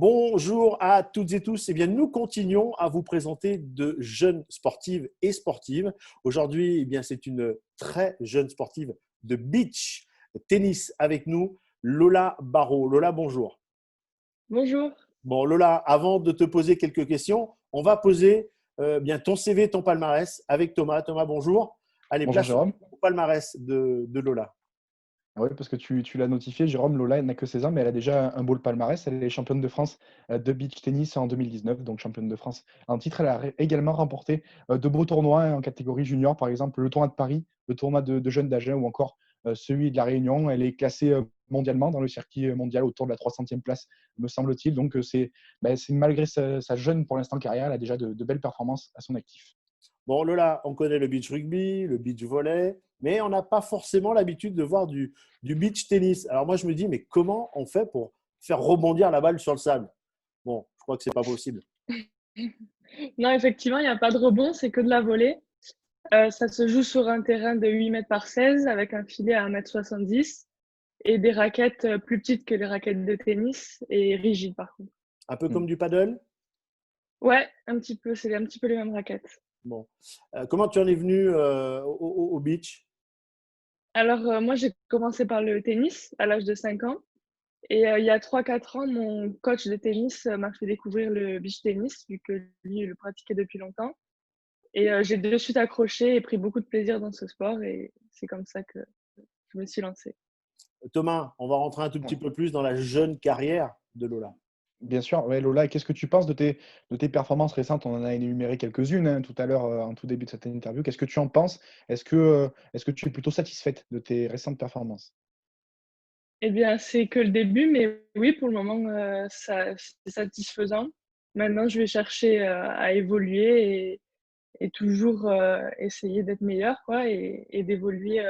Bonjour à toutes et tous. Eh bien, nous continuons à vous présenter de jeunes sportives et sportives. Aujourd'hui, eh bien, c'est une très jeune sportive de beach tennis avec nous, Lola Barrault. Lola, bonjour. Bonjour. Bon, Lola, avant de te poser quelques questions, on va poser bien ton CV, ton palmarès avec Thomas. Thomas, bonjour. Allez, Bonjour place Jérôme. au palmarès de Lola. Ah oui, parce que tu l'as notifié, Jérôme, Lola, elle n'a que 16 ans, mais elle a déjà un beau palmarès. Elle est championne de France de beach tennis en 2019, donc championne de France en titre. Elle a également remporté de beaux tournois en catégorie junior, par exemple le tournoi de Paris, le tournoi de jeunes d'Agen ou encore celui de La Réunion. Elle est classée mondialement dans le circuit mondial autour de la 300e place, me semble-t-il. Donc malgré sa jeune pour l'instant carrière, elle a déjà de belles performances à son actif. Bon, Lola, on connaît le beach rugby, le beach volley, mais on n'a pas forcément l'habitude de voir du beach tennis. Alors moi, je me dis, mais comment on fait pour faire rebondir la balle sur le sable? Bon, je crois que c'est pas possible. Non, effectivement, il n'y a pas de rebond, c'est que de la volée. Ça se joue sur un terrain de 8 mètres par 16 avec un filet à 1,70 m et des raquettes plus petites que les raquettes de tennis et rigides par contre. Un peu Hmm. comme du paddle? Ouais, un petit peu, c'est un petit peu les mêmes raquettes. Bon. Comment tu en es venu au beach? Alors, moi, j'ai commencé par le tennis à l'âge de 5 ans. Et il y a 3-4 ans, mon coach de tennis m'a fait découvrir le beach tennis, vu que lui, il le pratiquait depuis longtemps. Et j'ai de suite accroché et pris beaucoup de plaisir dans ce sport. Et c'est comme ça que je me suis lancée. Thomas, on va rentrer un tout petit peu plus dans la jeune carrière de Lola. Bien sûr, ouais, Lola, qu'est-ce que tu penses de tes performances récentes? On en a énuméré quelques-unes tout à l'heure en tout début de cette interview. Qu'est-ce que tu en penses? Est-ce que tu es plutôt satisfaite de tes récentes performances? Eh bien, c'est que le début, mais oui, pour le moment, c'est satisfaisant. Maintenant, je vais chercher à évoluer et toujours essayer d'être meilleure, quoi, et d'évoluer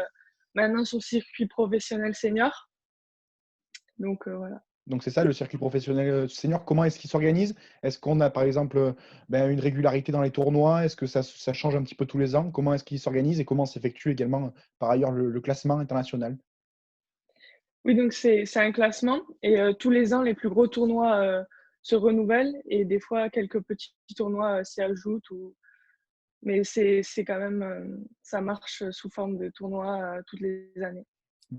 maintenant sur le circuit professionnel senior. Donc, voilà. Donc c'est ça, le circuit professionnel senior, comment est-ce qu'il s'organise? Est-ce qu'on a par exemple une régularité dans les tournois? Est-ce que ça change un petit peu tous les ans? Comment est-ce qu'il s'organise et comment s'effectue également par ailleurs le classement international? Oui, donc c'est un classement et tous les ans, les plus gros tournois se renouvellent et des fois, quelques petits tournois s'y ajoutent. Mais c'est quand même, ça marche sous forme de tournois toutes les années.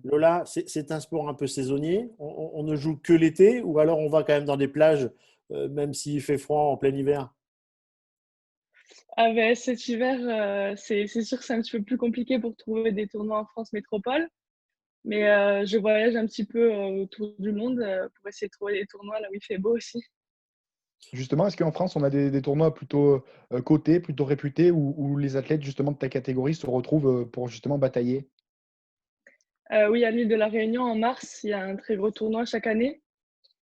Lola, c'est un sport un peu saisonnier. On ne joue que l'été ou alors on va quand même dans des plages, même s'il fait froid en plein hiver? Ah ben, cet hiver, c'est sûr que c'est un petit peu plus compliqué pour trouver des tournois en France métropole. Mais je voyage un petit peu autour du monde pour essayer de trouver des tournois là où il fait beau aussi. Justement, est-ce qu'en France on a des tournois plutôt cotés, plutôt réputés où les athlètes justement de ta catégorie se retrouvent pour justement batailler? Oui, à l'île de la Réunion, en mars, il y a un très gros tournoi chaque année,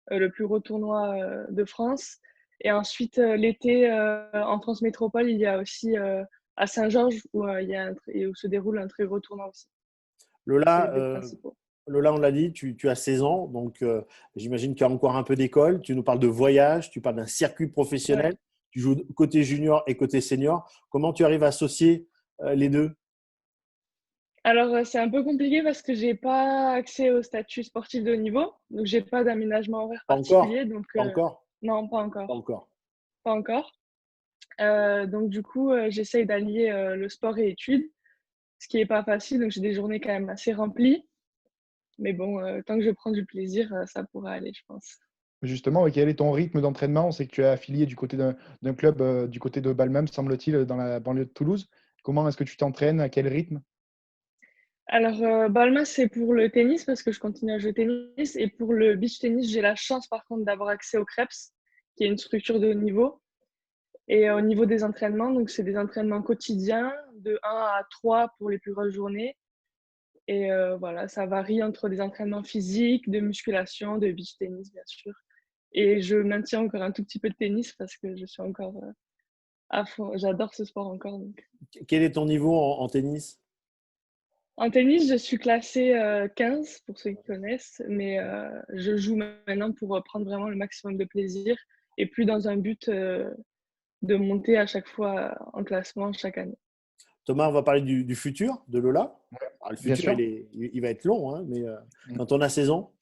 le plus gros tournoi de France. Et ensuite, l'été, en France métropole, il y a aussi à Saint-Georges où, et où se déroule un très gros tournoi aussi. C'est les Lola, deux principaux. Lola, on l'a dit, tu as 16 ans, donc j'imagine qu'il y a encore un peu d'école. Tu nous parles de voyage, tu parles d'un circuit Ouais. professionnel, tu joues côté junior et côté senior. Comment tu arrives à associer les deux? Alors, c'est un peu compliqué parce que j'ai pas accès au statut sportif de haut niveau, donc j'ai pas d'aménagement horaire Pas encore? particulier, donc Pas encore? non, pas encore, Pas encore. pas encore. Donc du coup, j'essaye d'allier le sport et études, ce qui est pas facile, donc j'ai des journées quand même assez remplies. Mais bon, tant que je prends du plaisir, ça pourra aller, je pense. Justement, quel est ton rythme d'entraînement? On sait que tu es affilié du côté d'un club du côté de Balmum, semble-t-il, dans la banlieue de Toulouse. Comment est-ce que tu t'entraînes? À quel rythme? Alors, Balma, c'est pour le tennis parce que je continue à jouer au tennis et pour le beach tennis, j'ai la chance par contre d'avoir accès au Creps, qui est une structure de haut niveau. Et au niveau des entraînements, donc c'est des entraînements quotidiens de 1 à 3 pour les plus grosses journées. Et voilà, ça varie entre des entraînements physiques, de musculation, de beach tennis, bien sûr. Et je maintiens encore un tout petit peu de tennis parce que je suis encore à fond. J'adore ce sport encore. Donc. Quel est ton niveau en tennis? En tennis, je suis classée 15 pour ceux qui connaissent, mais je joue maintenant pour prendre vraiment le maximum de plaisir et plus dans un but de monter à chaque fois en classement chaque année. Thomas, on va parler du futur de Lola. Alors, le Bien futur, sûr. il va être long, hein, mais quand on a 16 ans,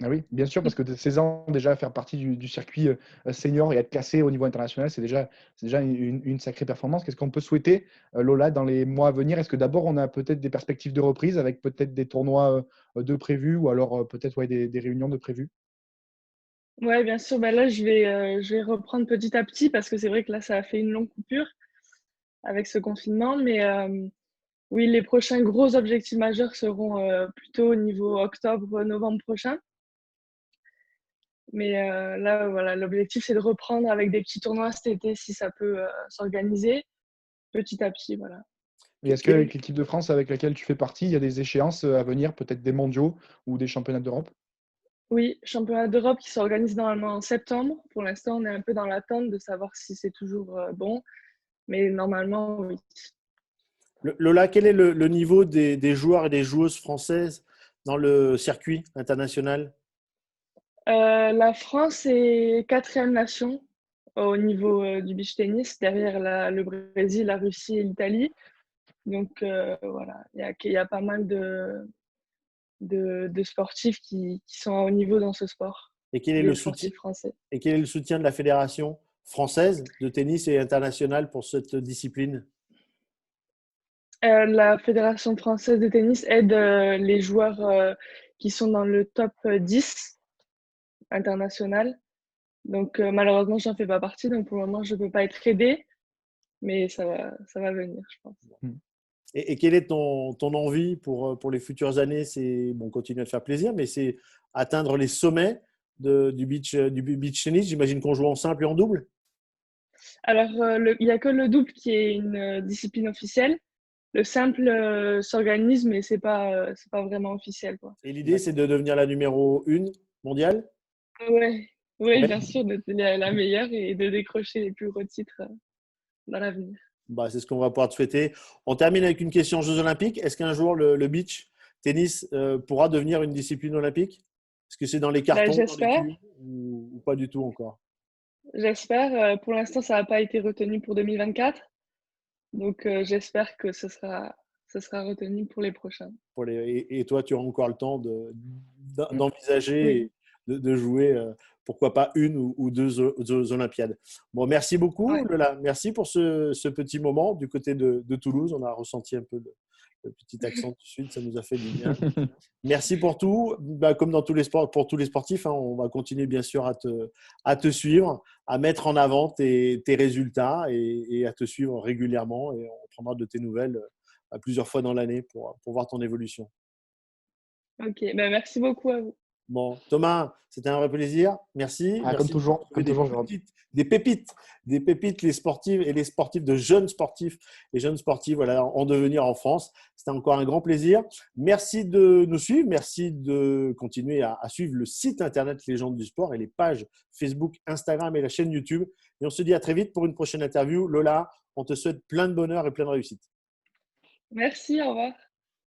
Ah oui, bien sûr, parce que de 16 ans déjà faire partie du circuit senior et être classé au niveau international, c'est déjà une sacrée performance. Qu'est-ce qu'on peut souhaiter, Lola, dans les mois à venir? Est-ce que d'abord on a peut-être des perspectives de reprise avec peut-être des tournois de prévus ou alors peut-être ouais, des réunions de prévues? Ouais, bien sûr. Bah là, je vais reprendre petit à petit parce que c'est vrai que là, ça a fait une longue coupure avec ce confinement. Mais oui, les prochains gros objectifs majeurs seront plutôt au niveau octobre-novembre prochain. Mais là, voilà, l'objectif, c'est de reprendre avec des petits tournois cet été si ça peut s'organiser petit à petit. Voilà. Et est-ce Quel est qu'avec l'équipe de France avec laquelle tu fais partie, il y a des échéances à venir, peut-être des mondiaux ou des championnats d'Europe? Oui, championnat d'Europe qui s'organise normalement en septembre. Pour l'instant, on est un peu dans l'attente de savoir si c'est toujours bon. Mais normalement, oui. Lola, quel est le niveau des joueurs et des joueuses françaises dans le circuit international? La France est quatrième nation au niveau du beach tennis, derrière le Brésil, la Russie et l'Italie. Donc voilà, il y a pas mal de sportifs qui sont à haut niveau dans ce sport, Et quel est des le soutien, sportifs français. et quel est le soutien de la Fédération française de tennis et internationale pour cette discipline? La Fédération française de tennis aide les joueurs qui sont dans le top 10 international. Donc malheureusement, je n'en fais pas partie, donc pour le moment, je ne peux pas être aidée, mais ça va venir, je pense. Mmh. Et quelle est ton envie pour les futures années? C'est bon, continuer à te faire plaisir, mais c'est atteindre les sommets du beach tennis. J'imagine qu'on joue en simple et en double. Alors, il n'y a que le double qui est une discipline officielle. Le simple s'organise, mais c'est pas vraiment officiel, quoi. Et l'idée, c'est D'accord. de devenir la numéro 1 mondiale. Ouais, ouais, Ouais. bien sûr, d'être la meilleure et de décrocher les plus gros titres dans l'avenir. Bah, c'est ce qu'on va pouvoir te souhaiter. On termine avec une question Jeux Olympiques. Est-ce qu'un jour le beach tennis pourra devenir une discipline olympique? Est-ce que c'est dans les Ben, cartons, dans j'espère, l'étude ou pas du tout encore? j'espère. Pour l'instant, ça n'a pas été retenu pour 2024, donc j'espère que ce sera retenu pour les prochains. Et toi, tu as encore le temps Mmh. d'envisager Oui, et de jouer, pourquoi pas une ou deux Olympiades. Bon, merci beaucoup, ouais. Lola. Merci pour ce petit moment du côté de Toulouse. On a ressenti un peu le petit accent du Sud, ça nous a fait du bien. Merci pour tout. Bah, comme dans tous les sports, pour tous les sportifs, hein, on va continuer bien sûr à te suivre, à mettre en avant tes résultats et à te suivre régulièrement. Et on prendra de tes nouvelles plusieurs fois dans l'année pour voir ton évolution. Ok, ben, merci beaucoup à vous. Bon, Thomas, c'était un vrai plaisir. Merci. Ah, Merci de nous trouver comme toujours, Jérôme. des pépites, les sportives et les sportifs de jeunes sportifs et jeunes sportives voilà, en devenir en France. C'était encore un grand plaisir. Merci de nous suivre. Merci de continuer à suivre le site internet Légende du Sport et les pages Facebook, Instagram et la chaîne YouTube. Et on se dit à très vite pour une prochaine interview. Lola, on te souhaite plein de bonheur et plein de réussite. Merci, au revoir.